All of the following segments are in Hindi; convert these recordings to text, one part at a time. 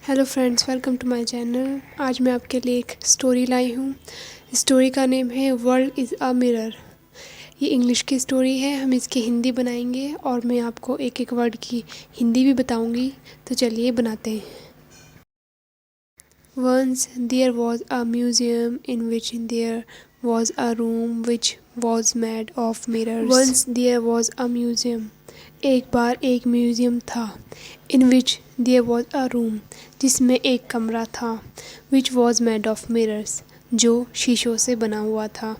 Hello friends, welcome to my channel. आज मैं आपके लिए एक स्टोरी लाई हूँ। स्टोरी का नेम है वर्ल्ड इज़ अ मिरर। ये इंग्लिश की स्टोरी है, हम इसकी हिंदी बनाएंगे और मैं आपको एक एक वर्ड की हिंदी भी बताऊंगी। तो चलिए बनाते हैं। Once there was a museum in which there was a room which was made of mirrors. Once there was a museum. एक बार एक म्यूज़ियम था। In which there was a room. जिसमें एक कमरा था। Which was made of mirrors. जो शीशों से बना हुआ था।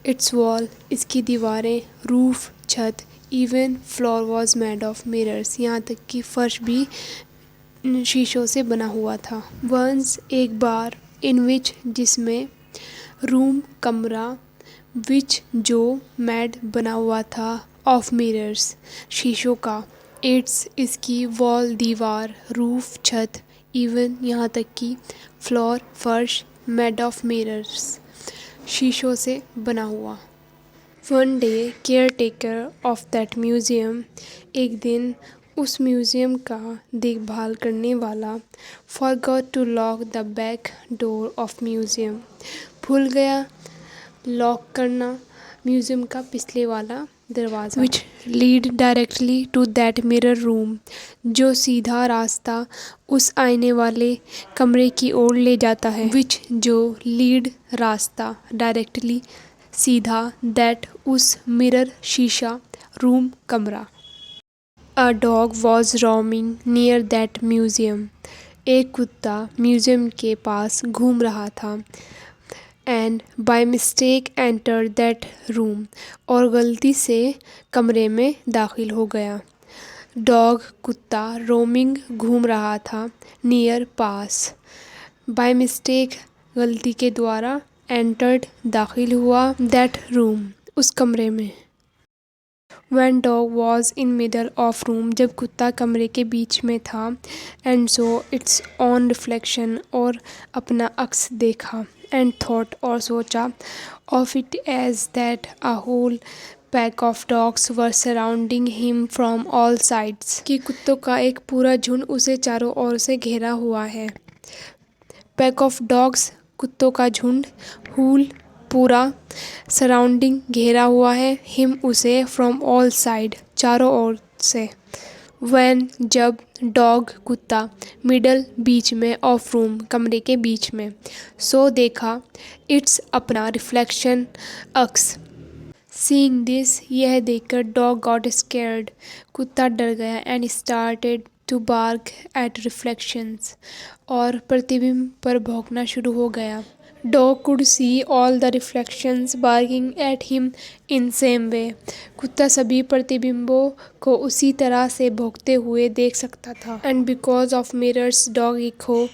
Its wall. इसकी दीवारें, roof, छत, even floor was made of mirrors. यहाँ तक कि फर्श भी शीशों से बना हुआ था। वंस एक बार, इन विच जिसमें, रूम कमरा, विच जो, मैड बना हुआ था, ऑफ मिरर्स शीशों का, इट्स इसकी, वॉल दीवार, रूफ छत, इवन यहाँ तक कि फ्लोर फर्श, मेड ऑफ मिरर्स शीशों से बना हुआ। One day caretaker of that museum एक दिन उस म्यूज़ियम का देखभाल करने वाला forgot to lock the back door of museum भूल गया लॉक करना म्यूज़ियम का पिछले वाला दरवाज़ा which lead directly to that mirror room जो सीधा रास्ता उस आईने वाले कमरे की ओर ले जाता है। विच जो लीड रास्ता डायरेक्टली सीधा दैट उस मिरर शीशा रूम कमरा। A dog was roaming near that museum एक कुत्ता म्यूज़ियम के पास घूम रहा था। And by mistake enter that room और गलती से कमरे में दाखिल हो गया। डॉग कुत्ता रोमिंग घूम रहा था नियर पास बाय मिस्टेक गलती के द्वारा एंटर्ड दाखिल हुआ दैट रूम उस कमरे में। When dog was in middle of room जब कुत्ता कमरे के बीच में था and saw its own reflection और अपना अक्स देखा and thought और सोचा of it as that a whole pack of dogs were surrounding him from all sides कि कुत्तों का एक पूरा झुंड उसे चारों ओर से घेरा हुआ है। पैक ऑफ डॉग्स कुत्तों का झुंड, हुल पूरा, सराउंडिंग घेरा हुआ है, हिम उसे, फ्रॉम ऑल साइड चारों ओर से। व्हेन जब, डॉग कुत्ता, मिडल बीच में, ऑफ रूम कमरे के बीच में, सो देखा, इट्स अपना रिफ्लेक्शन अक्स। सीइंग दिस यह देखकर डॉग गॉट स्कैर्ड कुत्ता डर गया and started to bark at reflections और प्रतिबिंब पर भौंकना शुरू हो गया। Dog could see all the reflections barking at him in same way कुत्ता सभी प्रतिबिंबों को उसी तरह से भौंकते हुए देख सकता था। And because of mirrors dog echo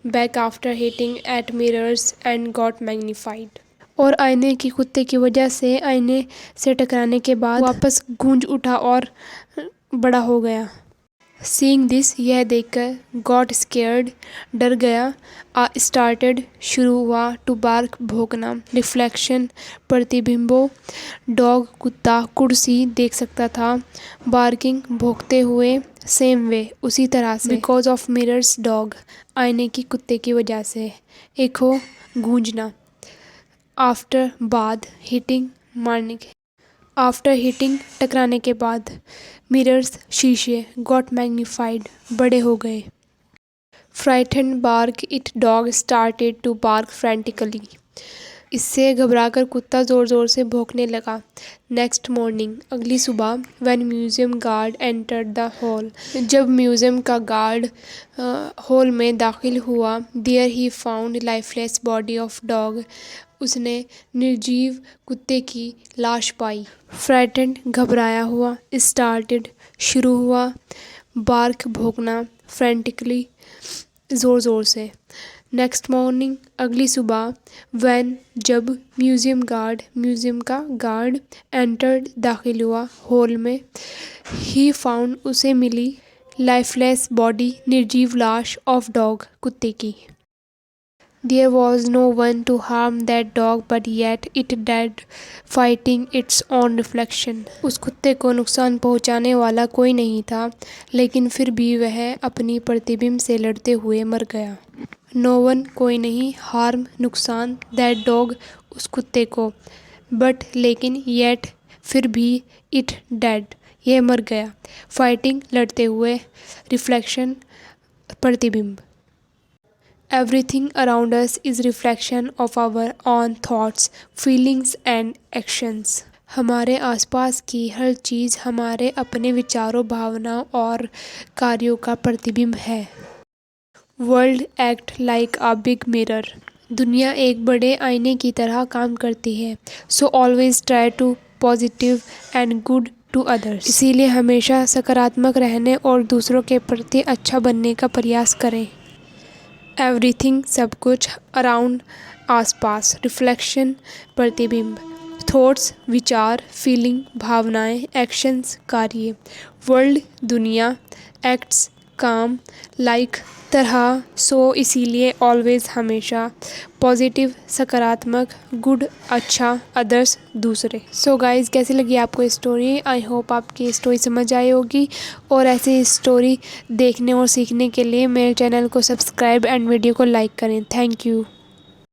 back after hitting at mirrors and got magnified और आईने की कुत्ते की वजह से आईने से टकराने के बाद वापस गूंज उठा और बड़ा हो गया। सीइंग दिस यह देखकर गॉट स्केयर्ड डर गया स्टार्टेड शुरू हुआ टू बार्क भौंकना रिफ्लेक्शन प्रतिबिंबों डॉग कुत्ता कुर्सी देख सकता था बार्किंग भौंकते हुए सेम वे उसी तरह से बिकॉज ऑफ मिरर्स डॉग आईने की कुत्ते की वजह से इको गूंजना आफ्टर बाद हिटिंग मारने के आफ्टर हिटिंग टकराने के बाद मिरर्स शीशे गॉट मैग्नीफाइड बड़े हो गए। Frightened bark it dog started to bark frantically इससे घबराकर कुत्ता ज़ोर ज़ोर से भौंकने लगा। नेक्स्ट मॉर्निंग अगली सुबह when museum guard entered the hall जब म्यूज़ियम का गार्ड हॉल में दाखिल हुआ there he found lifeless body of dog उसने निर्जीव कुत्ते की लाश पाई। फ्राइटेंड घबराया हुआ स्टार्टेड शुरू हुआ बार्क भौंकना फ्रेंटिकली ज़ोर ज़ोर से। नेक्स्ट मॉर्निंग अगली सुबह व्हेन जब म्यूज़ियम का गार्ड एंटर्ड दाखिल हुआ हॉल में ही फाउंड उसे मिली लाइफलेस बॉडी निर्जीव लाश ऑफ डॉग कुत्ते की। There was no one to harm that dog, but yet it died fighting its own reflection. उस कुत्ते को नुकसान पहुंचाने वाला कोई नहीं था, लेकिन फिर भी वह अपनी प्रतिबिंब से लड़ते हुए मर गया. No one कोई नहीं, harm नुकसान, that dog उस कुत्ते को, but लेकिन yet फिर भी it died यह मर गया, fighting लड़ते हुए, reflection प्रतिबिंब. Everything around us is reflection of our own thoughts, feelings and actions. हमारे आसपास की हर चीज़ हमारे अपने विचारों, भावनाओं और कार्यों का प्रतिबिंब है. World act like a big mirror. दुनिया एक बड़े आईने की तरह काम करती है. So always try to positive and good to others. इसीलिए हमेशा सकारात्मक रहने और दूसरों के प्रति अच्छा बनने का प्रयास करें. एवरीथिंग सब कुछ, अराउंड आसपास, रिफ्लेक्शन प्रतिबिंब, थॉट्स विचार, फीलिंग भावनाएं, एक्शंस कार्य, वर्ल्ड दुनिया, एक्ट्स काम, लाइक तरह, सो इसीलिए, ऑलवेज हमेशा, पॉजिटिव सकारात्मक, गुड अच्छा, अदर्स दूसरे. सो गाइज़, कैसी लगी आपको स्टोरी? आई होप आपकी स्टोरी समझ आई होगी. और ऐसी स्टोरी देखने और सीखने के लिए मेरे चैनल को सब्सक्राइब एंड वीडियो को लाइक करें. Thank you.